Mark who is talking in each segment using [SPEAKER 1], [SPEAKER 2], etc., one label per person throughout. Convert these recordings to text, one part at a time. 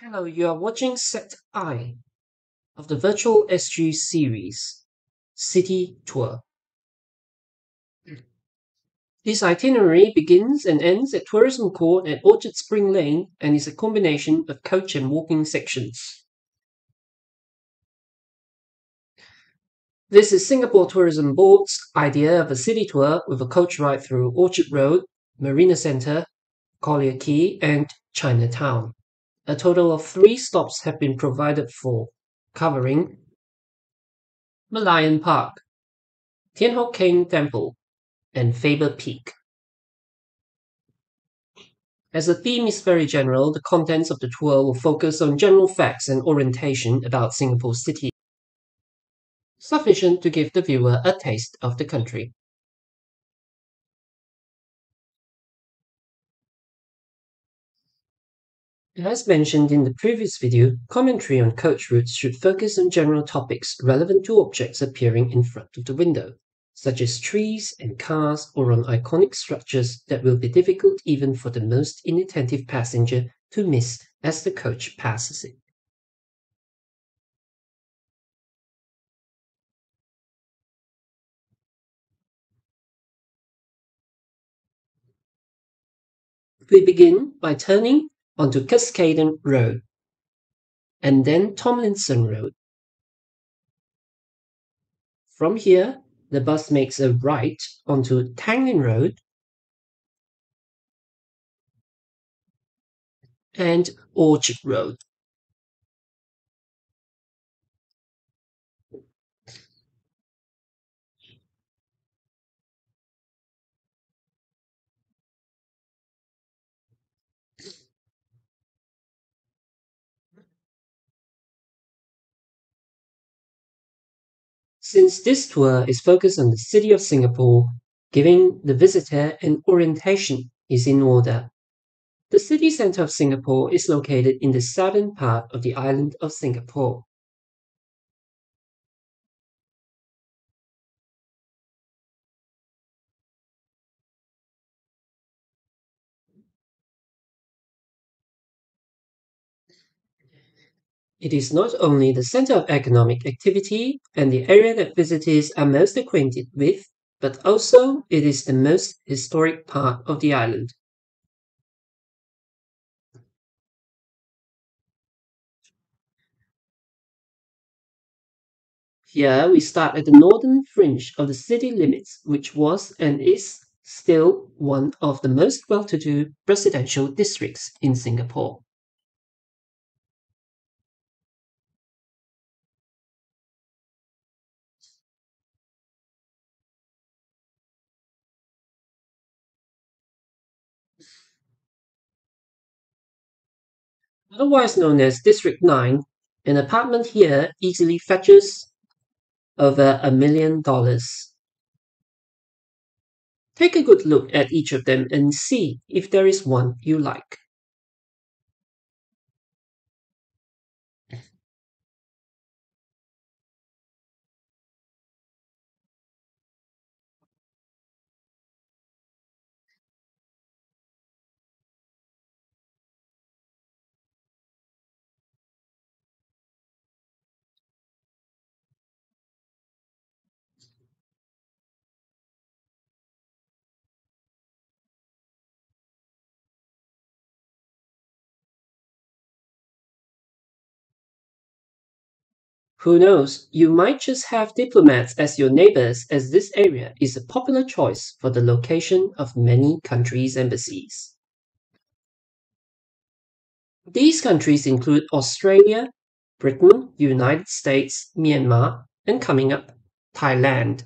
[SPEAKER 1] Hello, you are watching Set I of the Virtual SG series, City Tour. This itinerary begins and ends at Tourism Court at Orchard Spring Lane and is a combination of coach and walking sections. This is Singapore Tourism Board's idea of a city tour with a coach ride through Orchard Road, Marina Centre, Collyer Quay, and Chinatown. A total of 3 stops have been provided for, covering Merlion Park, Thian Hock Keng Temple, and Faber Peak. As the theme is very general, the contents of the tour will focus on general facts and orientation about Singapore City, sufficient to give the viewer a taste of the country. As mentioned in the previous video, commentary on coach routes should focus on general topics relevant to objects appearing in front of the window, such as trees and cars, or on iconic structures that will be difficult even for the most inattentive passenger to miss as the coach passes it. We begin by turning onto Cascaden Road and then Tomlinson Road. From here, the bus makes a right onto Tanglin Road and Orchard Road. Since this tour is focused on the city of Singapore, giving the visitor an orientation is in order. The city centre of Singapore is located in the southern part of the island of Singapore. It is not only the center of economic activity and the area that visitors are most acquainted with, but also it is the most historic part of the island. Here we start at the northern fringe of the city limits, which was and is still one of the most well-to-do residential districts in Singapore. Otherwise known as District 9, an apartment here easily fetches over $1 million. Take a good look at each of them and see if there is one you like. Who knows, you might just have diplomats as your neighbors, as this area is a popular choice for the location of many countries' embassies. These countries include Australia, Britain, United States, Myanmar, and coming up, Thailand.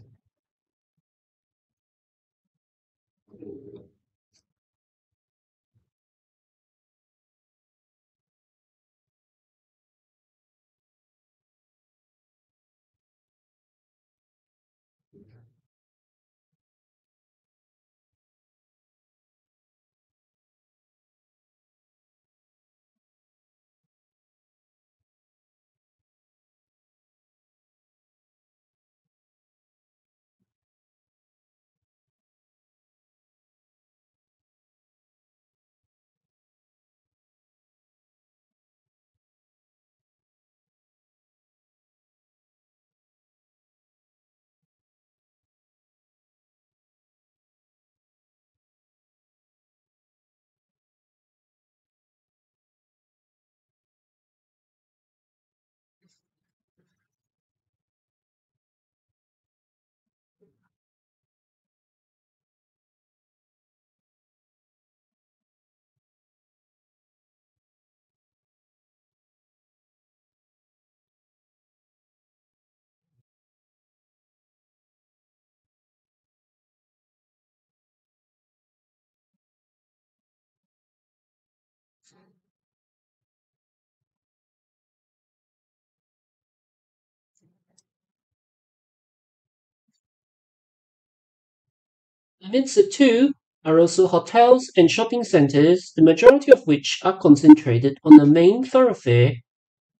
[SPEAKER 1] Amidst the two are also hotels and shopping centres, the majority of which are concentrated on the main thoroughfare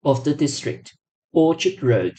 [SPEAKER 1] of the district, Orchard Road.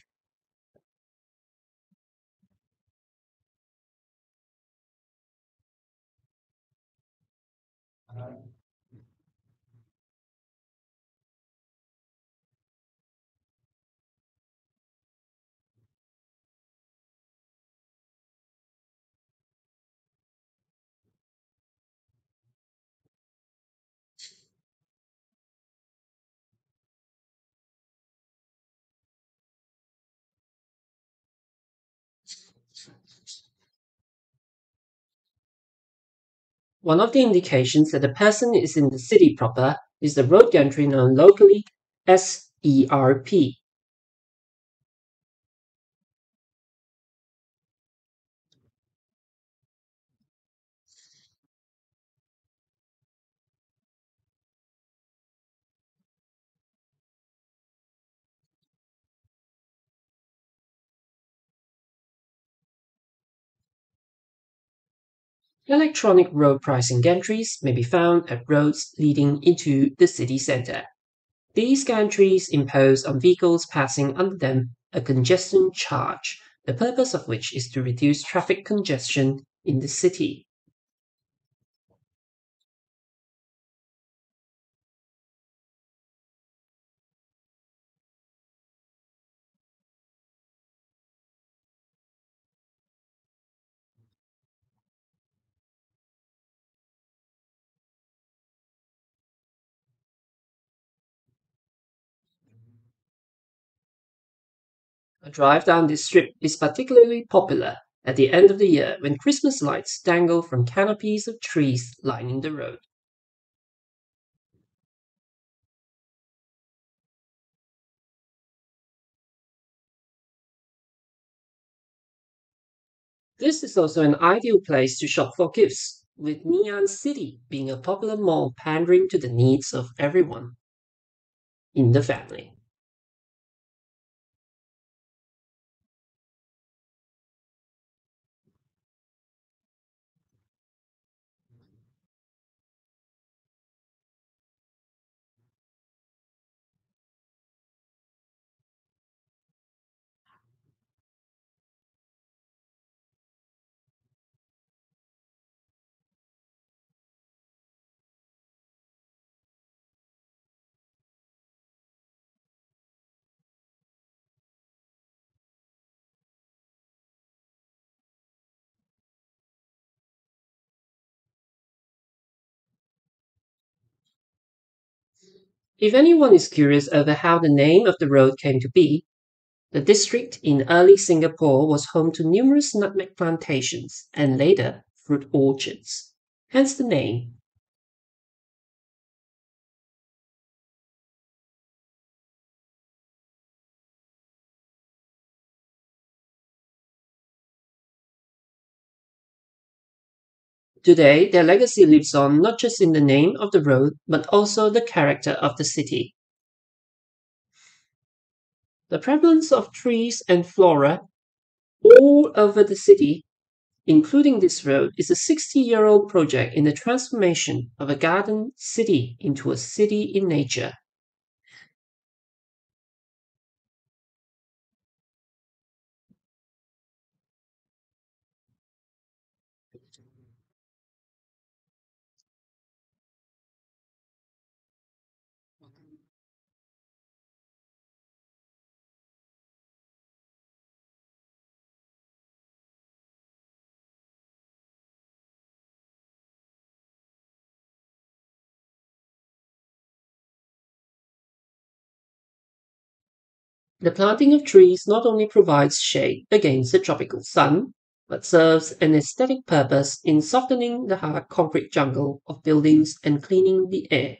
[SPEAKER 1] One of the indications that a person is in the city proper is the road gantry known locally as ERP. Electronic road pricing gantries may be found at roads leading into the city centre. These gantries impose on vehicles passing under them a congestion charge, the purpose of which is to reduce traffic congestion in the city. A drive down this strip is particularly popular at the end of the year when Christmas lights dangle from canopies of trees lining the road. This is also an ideal place to shop for gifts, with Neon City being a popular mall pandering to the needs of everyone in the family. If anyone is curious over how the name of the road came to be, the district in early Singapore was home to numerous nutmeg plantations and later fruit orchards. Hence the name. Today, their legacy lives on not just in the name of the road, but also the character of the city. The prevalence of trees and flora all over the city, including this road, is a 60-year-old project in the transformation of a garden city into a city in nature. The planting of trees not only provides shade against the tropical sun, but serves an aesthetic purpose in softening the hard concrete jungle of buildings and cleaning the air.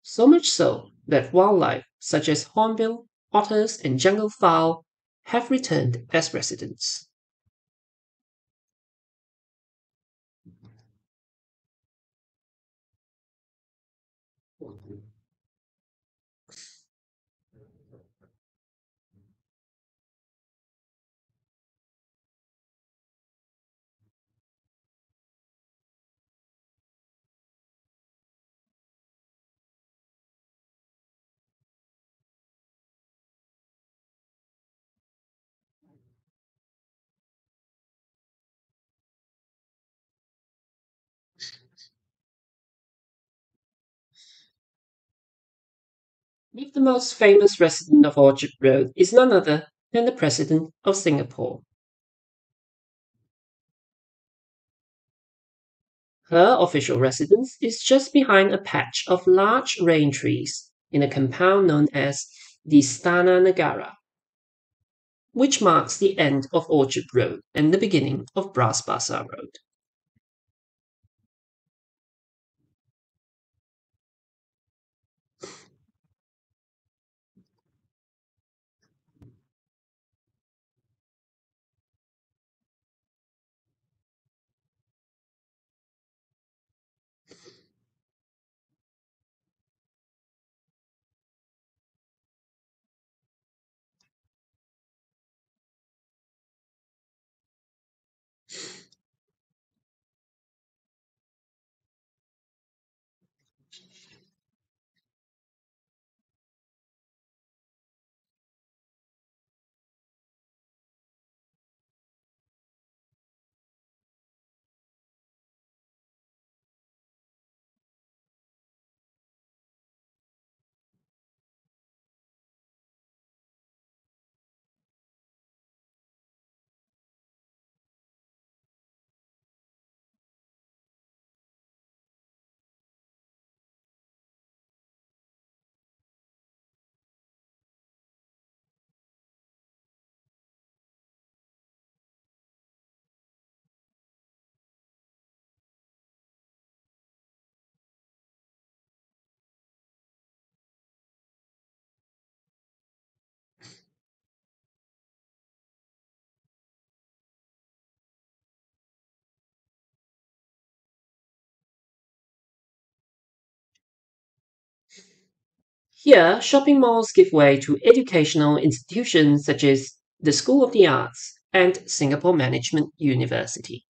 [SPEAKER 1] So much so that wildlife such as hornbill, otters, and jungle fowl have returned as residents. If the most famous resident of Orchard Road is none other than the President of Singapore. Her official residence is just behind a patch of large rain trees in a compound known as the Istana Negara, which marks the end of Orchard Road and the beginning of Basah Road. Here, shopping malls give way to educational institutions such as the School of the Arts and Singapore Management University.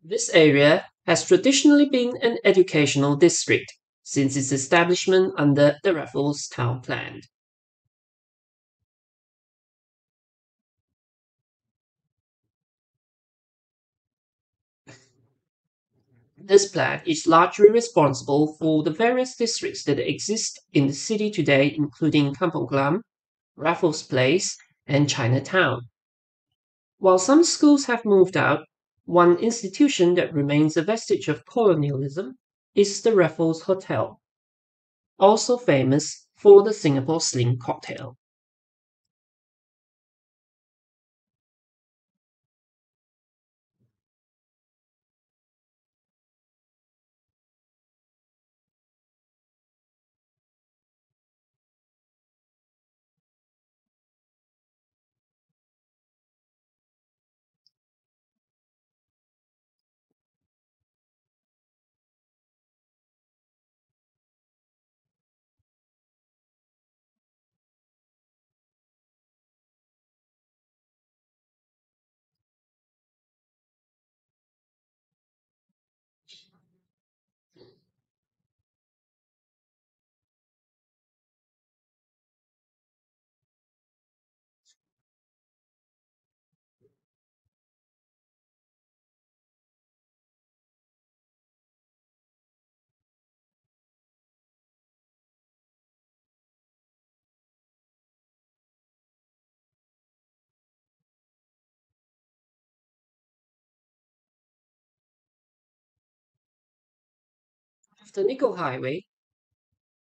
[SPEAKER 1] This area has traditionally been an educational district since its establishment under the Raffles Town Plan. This plan is largely responsible for the various districts that exist in the city today, including Kampong Glam, Raffles Place, and Chinatown. While some schools have moved out, one institution that remains a vestige of colonialism is the Raffles Hotel, also famous for the Singapore Sling cocktail. After Nickel Highway,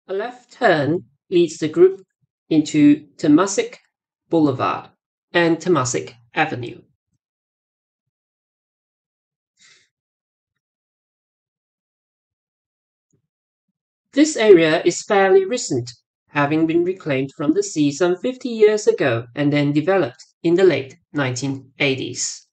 [SPEAKER 1] a left turn leads the group into Temasek Boulevard and Temasek Avenue. This area is fairly recent, having been reclaimed from the sea some 50 years ago and then developed in the late 1980s.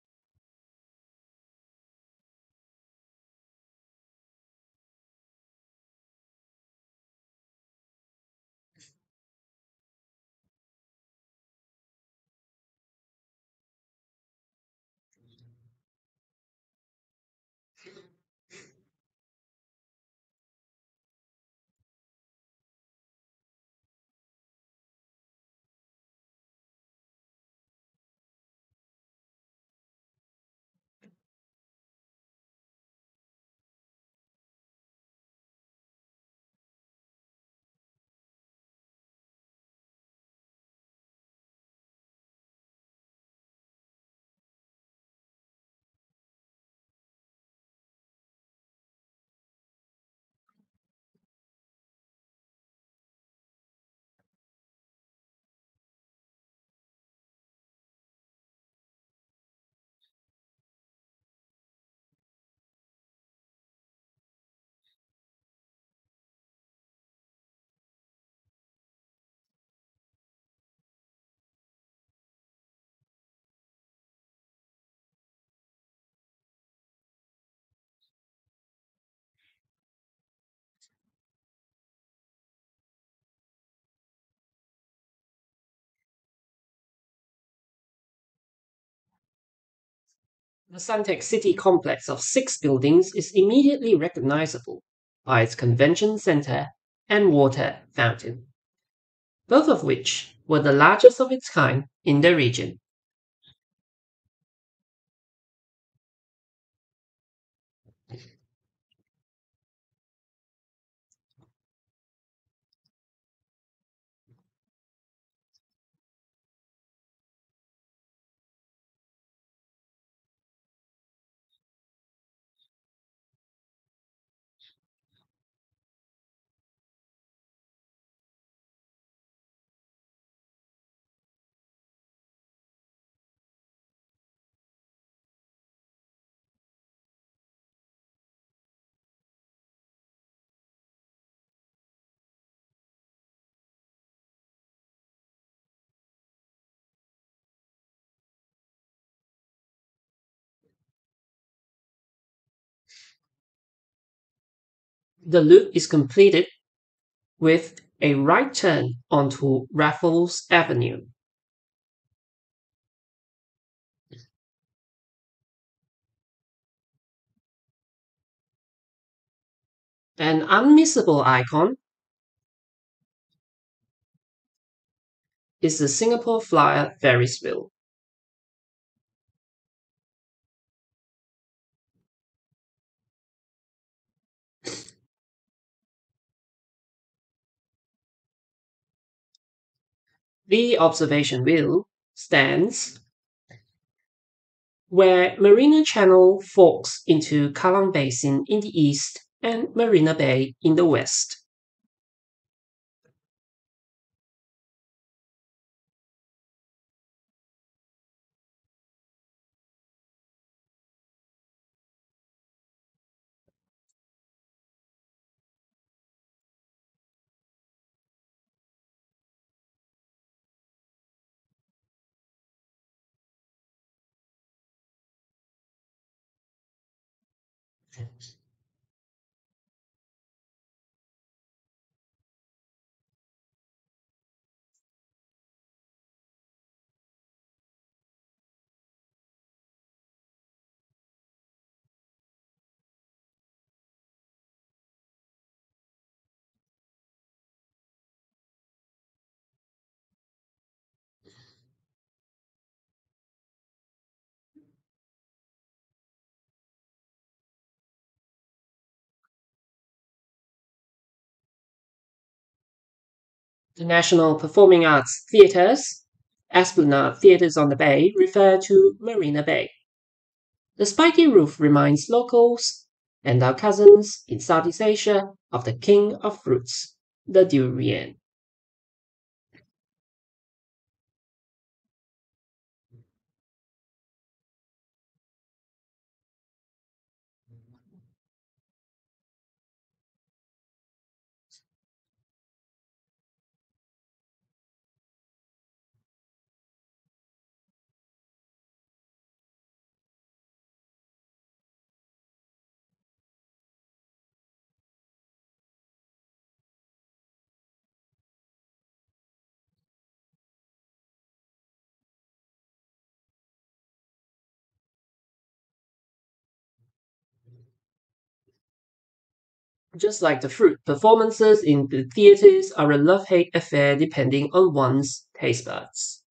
[SPEAKER 1] The Suntec City complex of 6 buildings is immediately recognizable by its convention center and water fountain, both of which were the largest of its kind in the region. The loop is completed with a right turn onto Raffles Avenue. An unmissable icon is the Singapore Flyer Ferris wheel. The observation wheel stands where Marina Channel forks into Kallang Basin in the east and Marina Bay in the west. The National Performing Arts Theatres, Esplanade Theatres on the Bay, refer to Marina Bay. The spiky roof reminds locals and our cousins in Southeast Asia of the king of fruits, the durian. Just like the fruit, performances in the theatres are a love-hate affair depending on one's taste buds.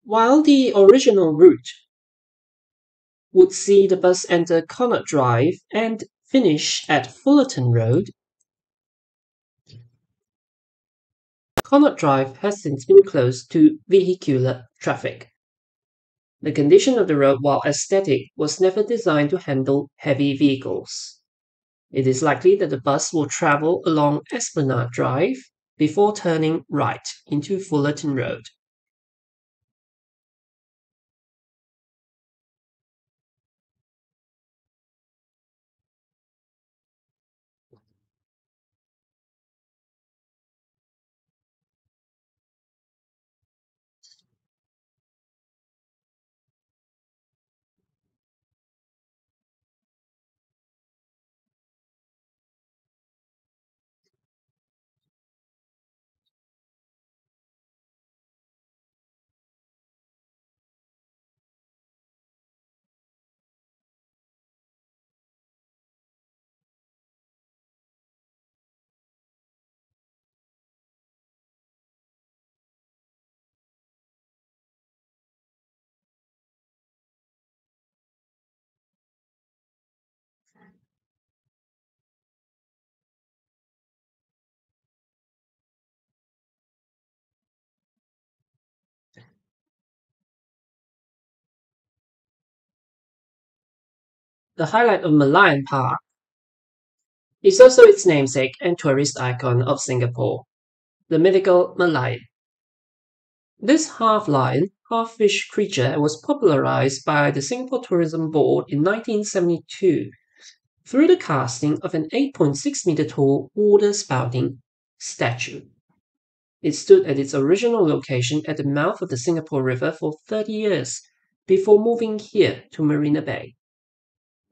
[SPEAKER 1] While the original route would see the bus enter Connaught Drive and finish at Fullerton Road, Connaught Drive has since been closed to vehicular traffic. The condition of the road, while aesthetic, was never designed to handle heavy vehicles. It is likely that the bus will travel along Esplanade Drive before turning right into Fullerton Road. The highlight of Merlion Park is also its namesake and tourist icon of Singapore, the mythical Merlion. This half-lion, half-fish creature was popularized by the Singapore Tourism Board in 1972 through the casting of an 8.6-meter tall water-spouting statue. It stood at its original location at the mouth of the Singapore River for 30 years before moving here to Marina Bay.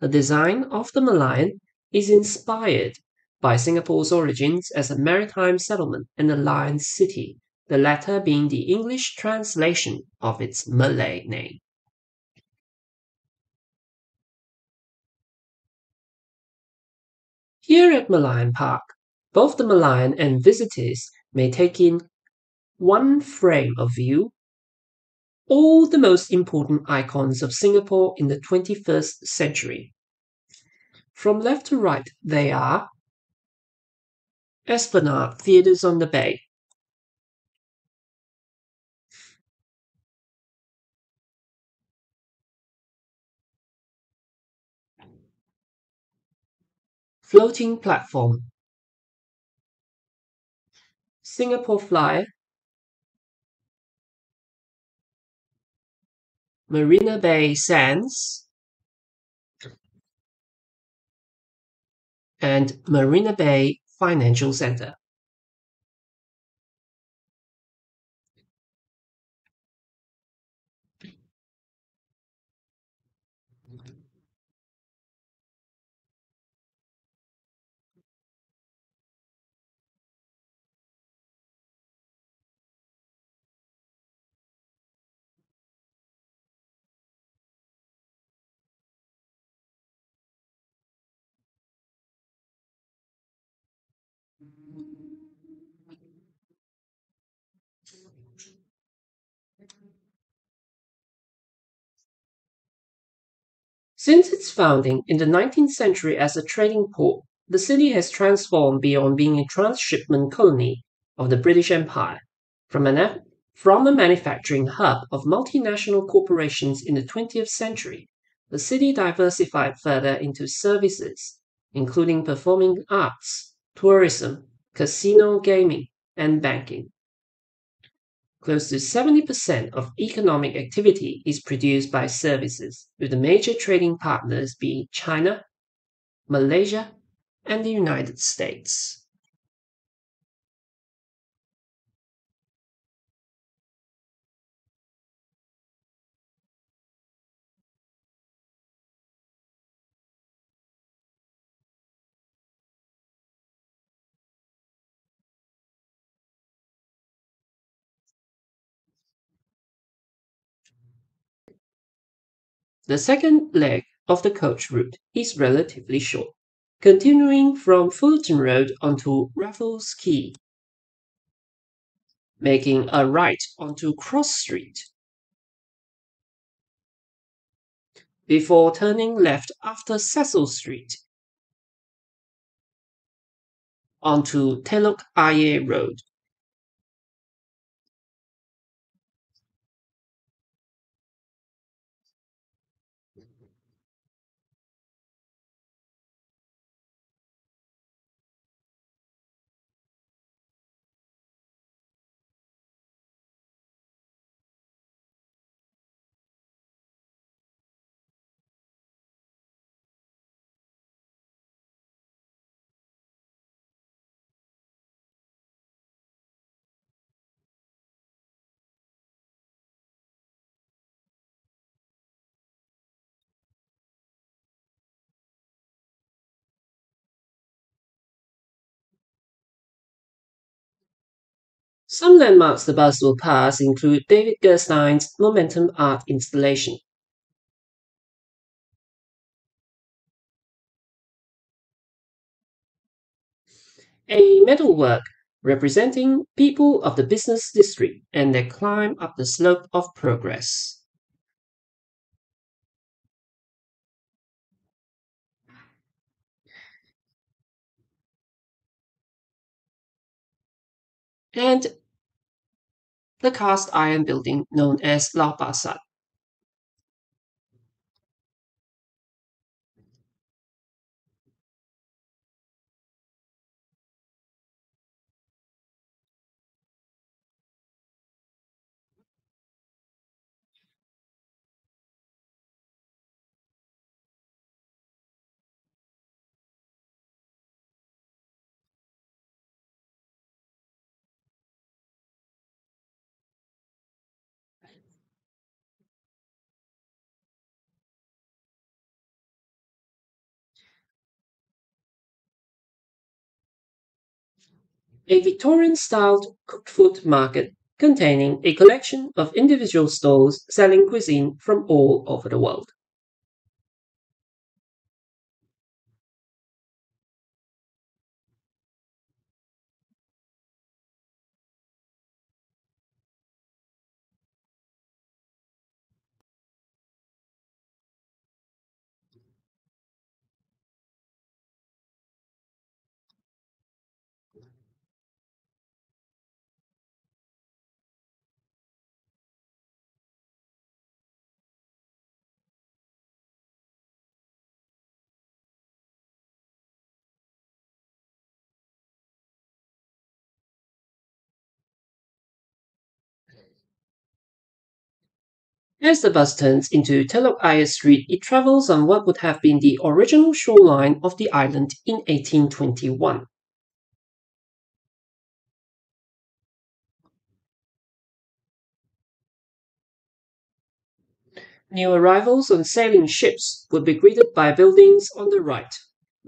[SPEAKER 1] The design of the Merlion is inspired by Singapore's origins as a maritime settlement and a lion city, the latter being the English translation of its Malay name. Here at Merlion Park, both the Merlion and visitors may take in one frame of view all the most important icons of Singapore in the 21st century. From left to right, they are Esplanade Theatres on the Bay, Floating Platform, Singapore Flyer, Marina Bay Sands, and Marina Bay Financial Centre. Since its founding in the 19th century as a trading port, the city has transformed beyond being a transshipment colony of the British Empire. From an From a manufacturing hub of multinational corporations in the 20th century, the city diversified further into services, including performing arts, tourism, casino gaming, and banking. Close to 70% of economic activity is produced by services, with the major trading partners being China, Malaysia, and the United States. The second leg of the coach route is relatively short, continuing from Fullerton Road onto Raffles Quay, making a right onto Cross Street, before turning left after Cecil Street onto Telok Ayer Road. Some landmarks the bus will pass include David Gerstein's Momentum art installation, a metalwork representing people of the business district and their climb up the slope of progress, and the cast iron building known as La Basah. A Victorian-styled cooked food market containing a collection of individual stalls selling cuisine from all over the world. As the bus turns into Telok Ayer Street, it travels on what would have been the original shoreline of the island in 1821. New arrivals on sailing ships would be greeted by buildings on the right,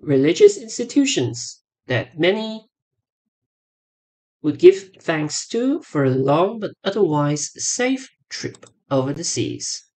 [SPEAKER 1] religious institutions that many would give thanks to for a long but otherwise safe trip over the seas.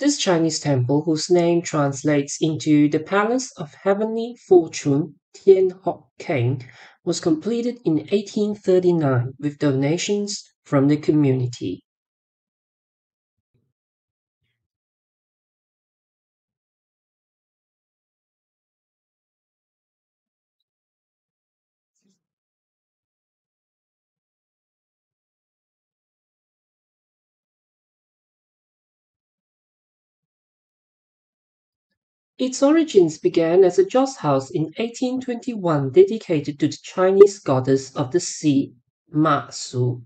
[SPEAKER 1] This Chinese temple, whose name translates into the Palace of Heavenly Fortune, Tian Hock Keng, was completed in 1839 with donations from the community. Its origins began as a joss house in 1821 dedicated to the Chinese goddess of the sea, Ma Su.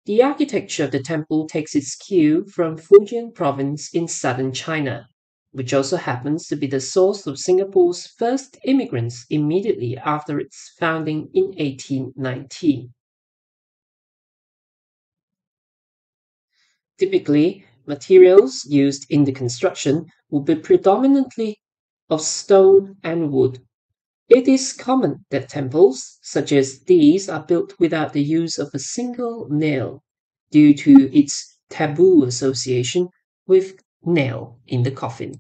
[SPEAKER 1] The architecture of the temple takes its cue from Fujian province in southern China, which also happens to be the source of Singapore's first immigrants immediately after its founding in 1819. Typically, materials used in the construction will be predominantly of stone and wood. It is common that temples such as these are built without the use of a single nail due to its taboo association with nail in the coffin.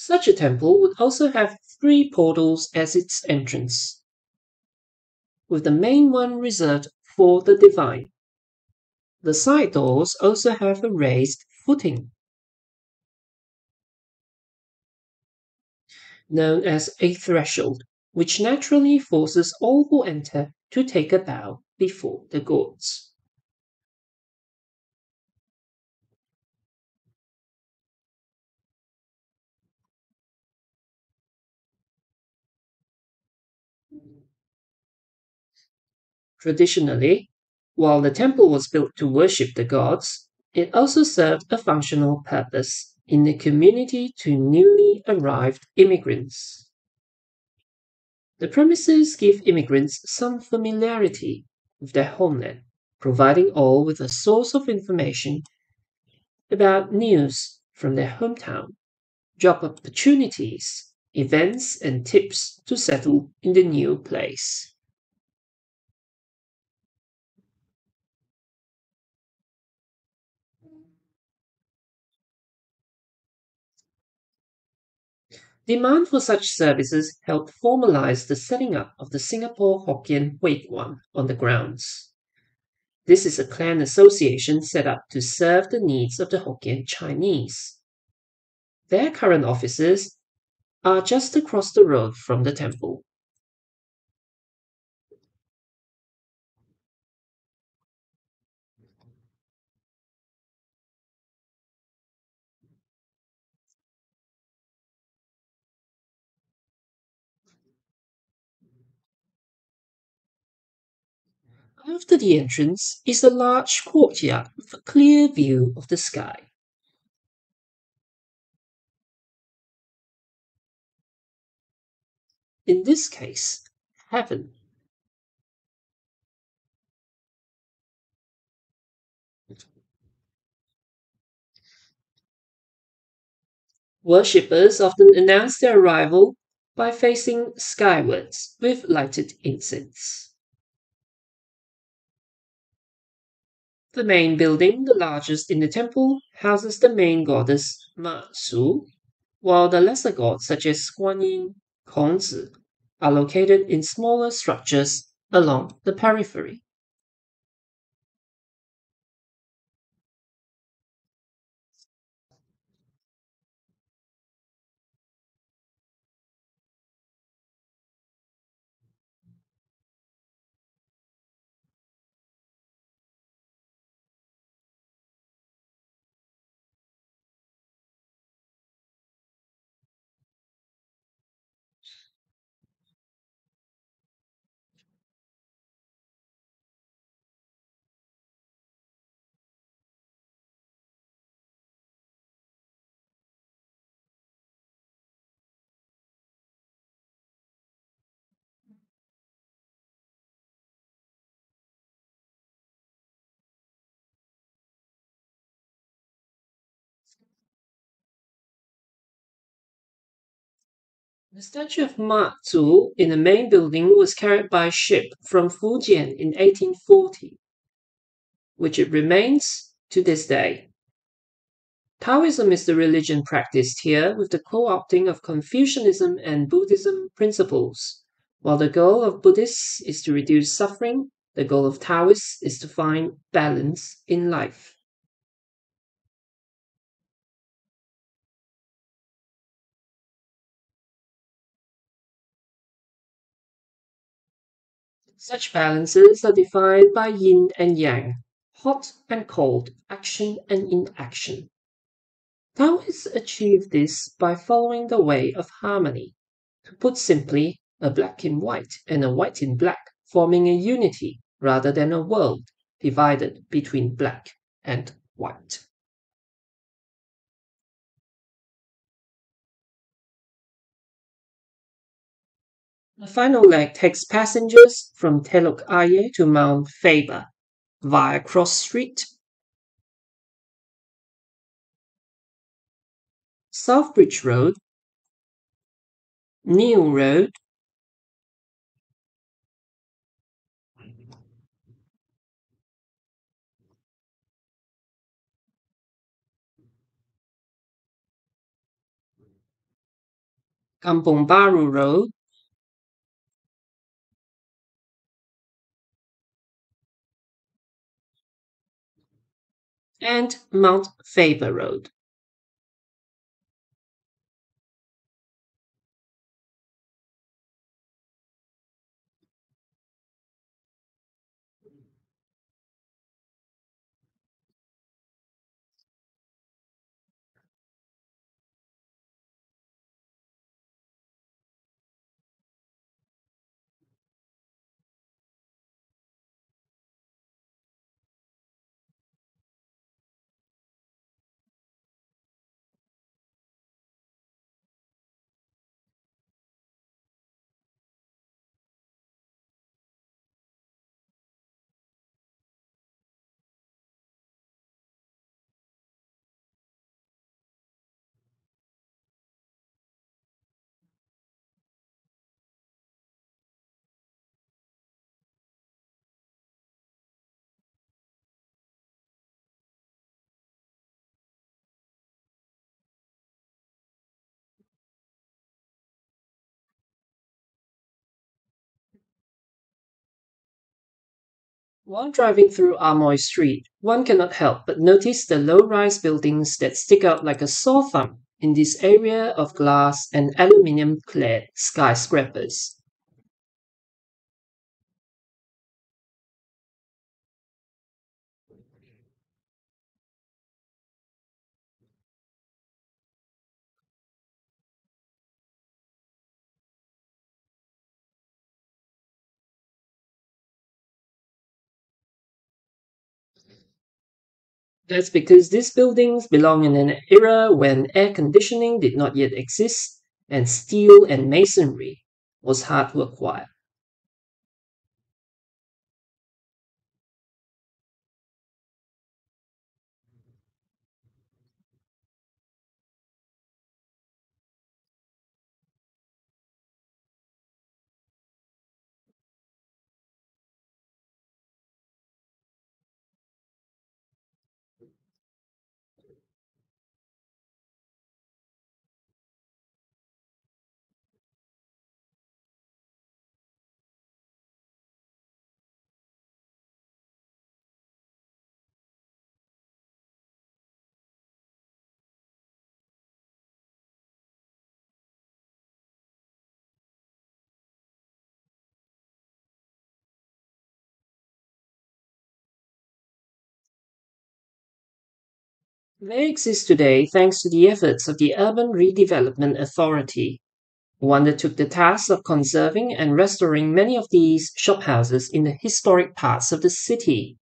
[SPEAKER 1] Such a temple would also have three portals as its entrance, with the main one reserved for the divine. The side doors also have a raised footing, known as a threshold, which naturally forces all who enter to take a bow before the gods. Traditionally, while the temple was built to worship the gods, it also served a functional purpose in the community to newly arrived immigrants. The premises give immigrants some familiarity with their homeland, providing all with a source of information about news from their hometown, job opportunities, events, and tips to settle in the new place. Demand for such services helped formalize the setting up of the Singapore Hokkien Huiguan on the grounds. This is a clan association set up to serve the needs of the Hokkien Chinese. Their current offices are just across the road from the temple. After the entrance is a large courtyard with a clear view of the sky. In this case, heaven. Worshippers often announce their arrival by facing skywards with lighted incense. The main building, the largest in the temple, houses the main goddess Ma Su, while the lesser gods such as Guan Yin, Kongzi are located in smaller structures along the periphery. The statue of Ma Tzu in the main building was carried by ship from Fujian in 1840, which it remains to this day. Taoism is the religion practiced here with the co-opting of Confucianism and Buddhism principles. While the goal of Buddhists is to reduce suffering, the goal of Taoists is to find balance in life. Such balances are defined by yin and yang, hot and cold, action and inaction. Taoists achieve this by following the way of harmony. To put simply, a black in white and a white in black forming a unity rather than a world divided between black and white. The final leg takes passengers from Telok Ayer to Mt Faber via Cross Street, Southbridge Road, New Road, Kampong Baru Road, and Mount Faber Road. While driving through Amoy Street, one cannot help but notice the low-rise buildings that stick out like a sore thumb in this area of glass and aluminium-clad skyscrapers. That's because these buildings belong in an era when air conditioning did not yet exist and steel and masonry was hard to acquire. They exist today thanks to the efforts of the Urban Redevelopment Authority, who undertook the task of conserving and restoring many of these shophouses in the historic parts of the city,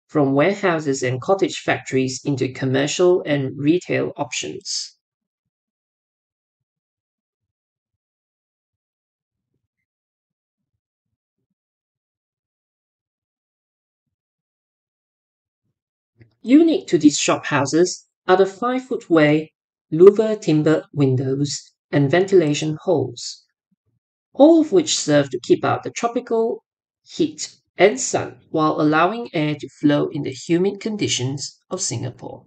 [SPEAKER 1] from warehouses and cottage factories into commercial and retail options. Unique to these shophouses are the 5-foot way louver timber windows and ventilation holes, all of which serve to keep out the tropical heat and sun while allowing air to flow in the humid conditions of Singapore.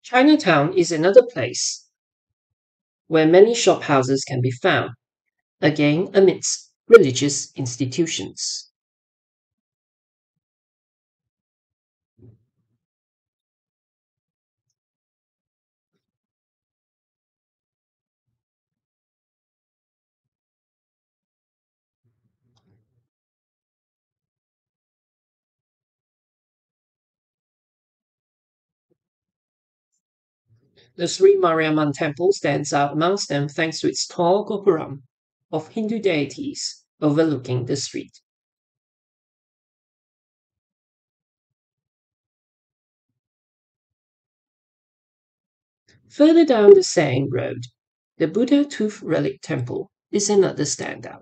[SPEAKER 1] Chinatown is another place where many shophouses can be found, again amidst religious institutions. The Sri Mariamman temple stands out amongst them thanks to its tall gopuram of Hindu deities overlooking the street. Further down the same road, the Buddha Tooth Relic Temple is another standout.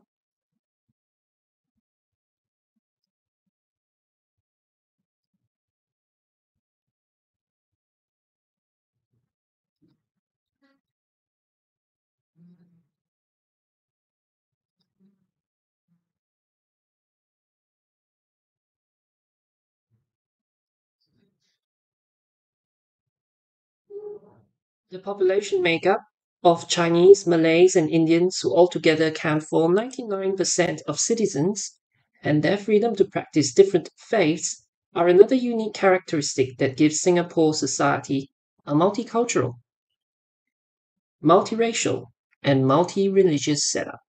[SPEAKER 1] The population makeup of Chinese, Malays, and Indians, who altogether account for 99% of citizens, and their freedom to practice different faiths, are another unique characteristic that gives Singapore society a multicultural, multiracial, and multi-religious setup.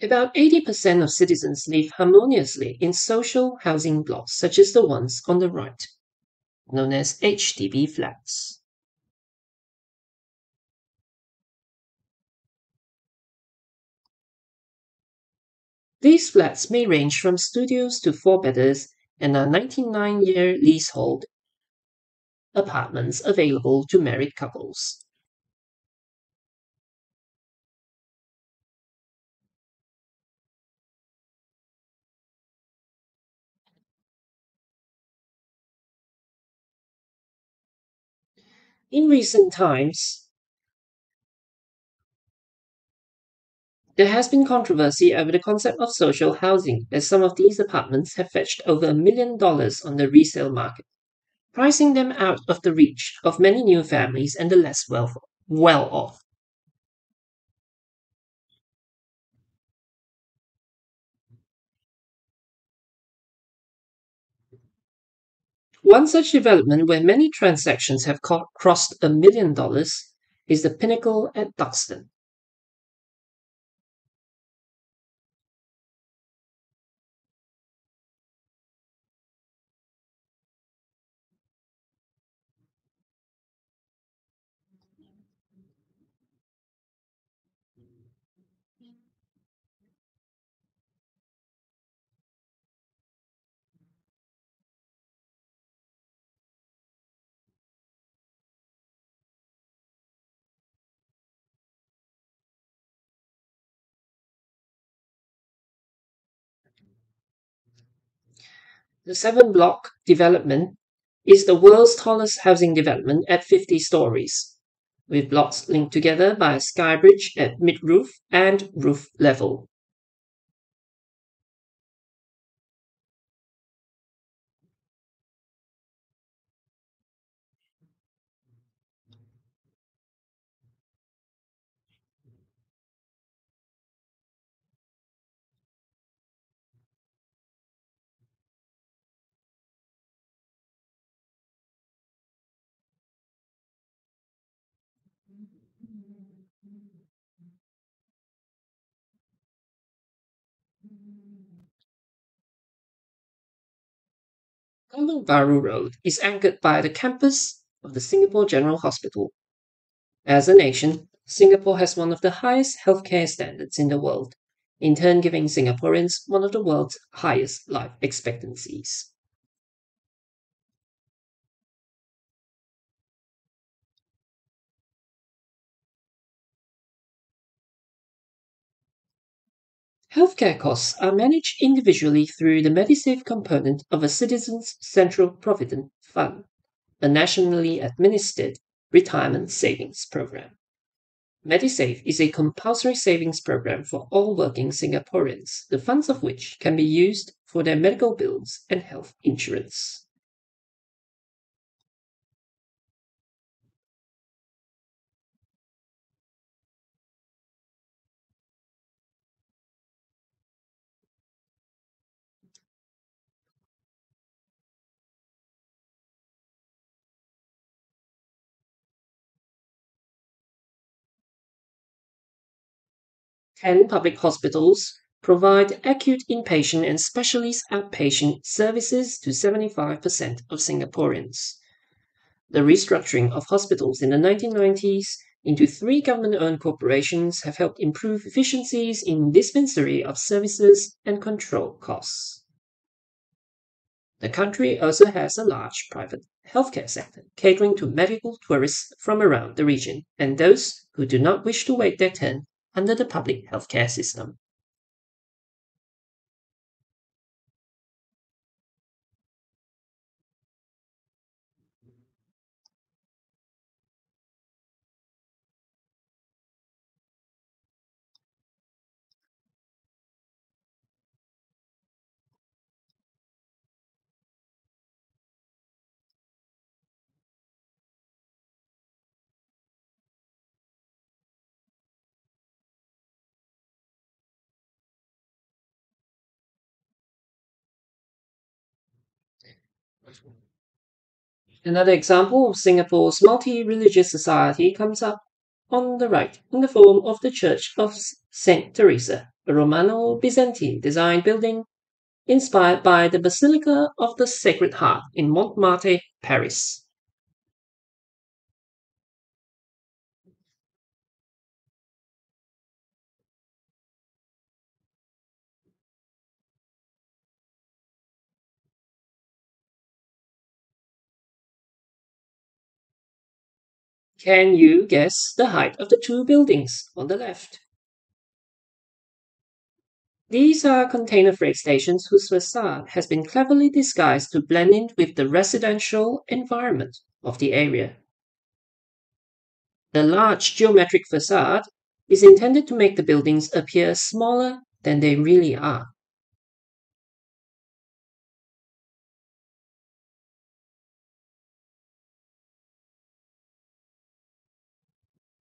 [SPEAKER 1] About 80% of citizens live harmoniously in social housing blocks such as the ones on the right, known as HDB flats. These flats may range from studios to four-bedders and are 99-year leasehold apartments available to married couples. In recent times, there has been controversy over the concept of social housing, as some of these apartments have fetched over $1 million on the resale market, pricing them out of the reach of many new families and the less well off. One such development where many transactions have crossed $1 million is the Pinnacle at Duxton. The 7 block development is the world's tallest housing development at 50 stories, with blocks linked together by a sky bridge at mid-roof and roof level. Lorong Baru Road is anchored by the campus of the Singapore General Hospital. As a nation, Singapore has one of the highest healthcare standards in the world, in turn giving Singaporeans one of the world's highest life expectancies. Healthcare costs are managed individually through the Medisave component of a Citizens Central Provident Fund, a nationally administered retirement savings program. Medisave is a compulsory savings program for all working Singaporeans, the funds of which can be used for their medical bills and health insurance. 10 public hospitals provide acute inpatient and specialist outpatient services to 75% of Singaporeans. The restructuring of hospitals in the 1990s into three government-owned corporations have helped improve efficiencies in dispensary of services and control costs. The country also has a large private healthcare sector, catering to medical tourists from around the region and those who do not wish to wait their turn under the public healthcare system. Another example of Singapore's multi-religious society comes up on the right in the form of the Church of St. Teresa, a Romano-Byzantine design building inspired by the Basilica of the Sacred Heart in Montmartre, Paris. Can you guess the height of the two buildings on the left? These are container freight stations whose facade has been cleverly disguised to blend in with the residential environment of the area. The large geometric facade is intended to make the buildings appear smaller than they really are.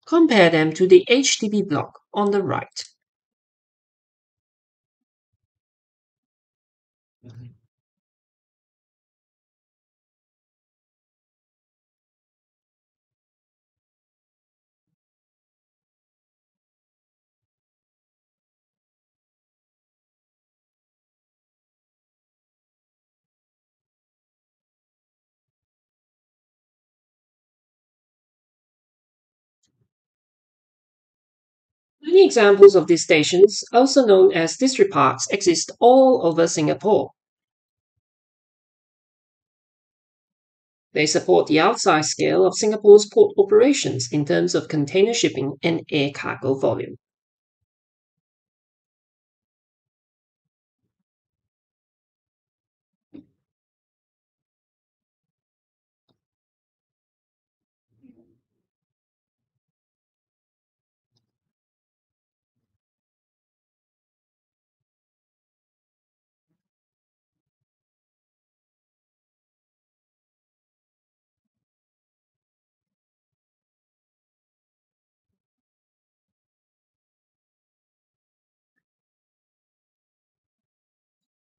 [SPEAKER 1] Compare them to the HDB block on the right. Many examples of these stations, also known as district parks, exist all over Singapore. They support the outside scale of Singapore's port operations in terms of container shipping and air cargo volume.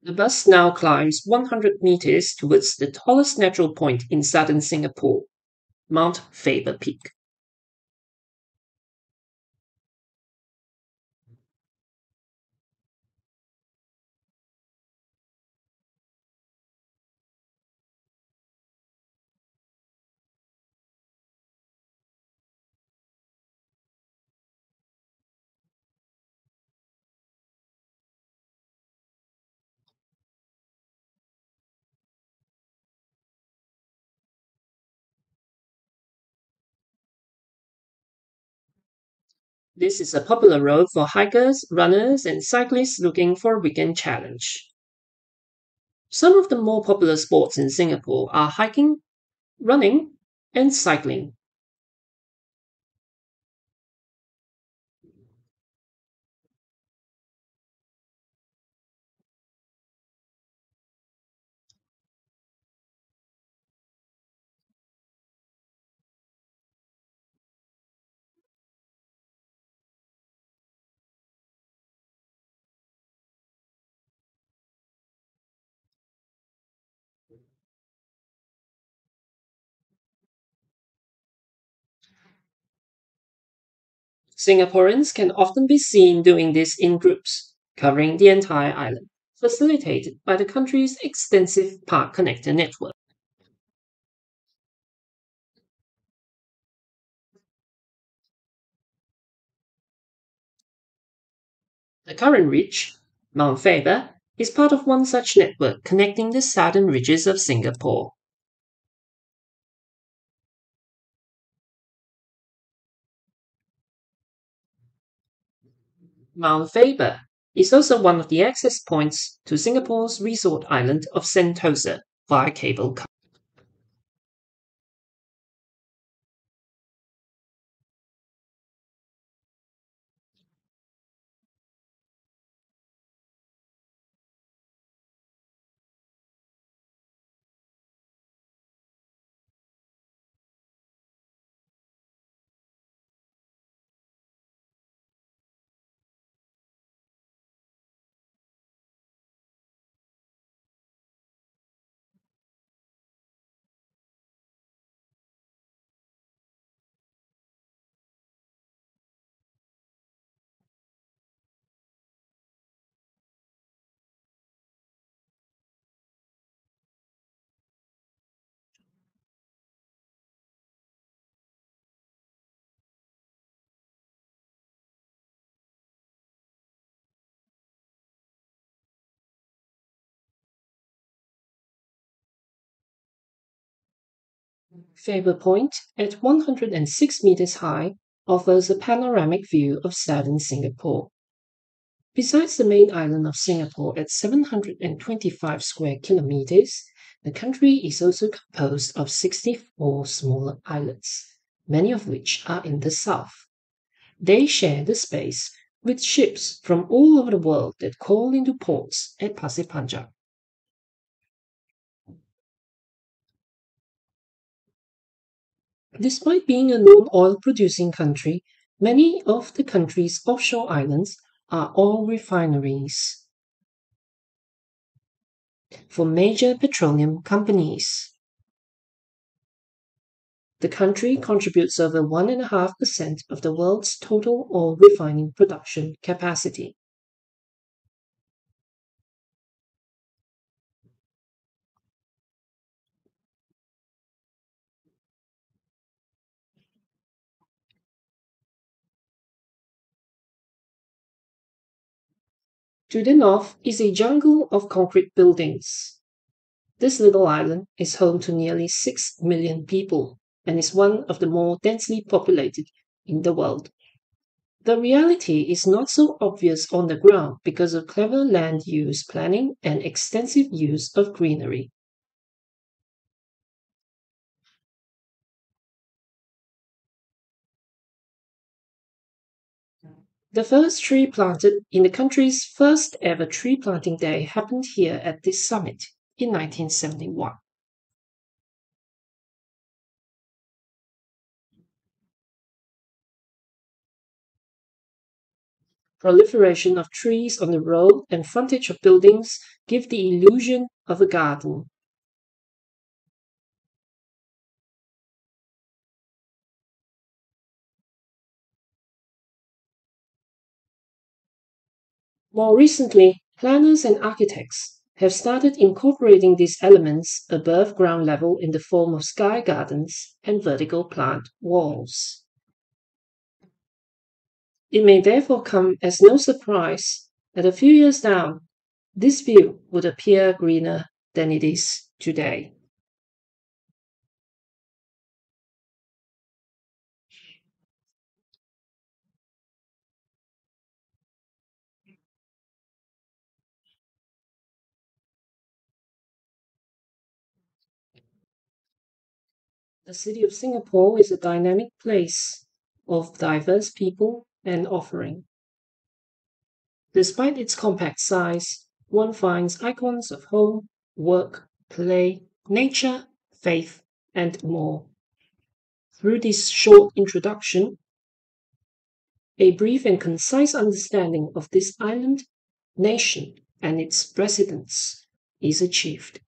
[SPEAKER 1] The bus now climbs 100 meters towards the tallest natural point in southern Singapore, Mt Faber Peak. This is a popular road for hikers, runners, and cyclists looking for a weekend challenge. Some of the more popular sports in Singapore are hiking, running, and cycling. Singaporeans can often be seen doing this in groups, covering the entire island, facilitated by the country's extensive park connector network. The current ridge, Mt Faber, is part of one such network connecting the southern ridges of Singapore. Mount Faber is also one of the access points to Singapore's resort island of Sentosa via cable car. Faber Point, at 106 meters high, offers a panoramic view of southern Singapore. Besides the main island of Singapore at 725 square kilometers, the country is also composed of 64 smaller islets, many of which are in the south. They share the space with ships from all over the world that call into ports at Pasir Panjang. Despite being a known oil producing country, many of the country's offshore islands are oil refineries for major petroleum companies. The country contributes over 1.5% of the world's total oil refining production capacity. To the north is a jungle of concrete buildings. This little island is home to nearly 6 million people and is one of the more densely populated in the world. The reality is not so obvious on the ground because of clever land use planning and extensive use of greenery. The first tree planted in the country's first ever tree planting day happened here at this summit in 1971. Proliferation of trees on the road and frontage of buildings give the illusion of a garden. More recently, planners and architects have started incorporating these elements above ground level in the form of sky gardens and vertical plant walls. It may therefore come as no surprise that a few years down, this view would appear greener than it is today. The city of Singapore is a dynamic place of diverse people and offering. Despite its compact size, one finds icons of home, work, play, nature, faith, and more. Through this short introduction, a brief and concise understanding of this island, nation, and its residents is achieved.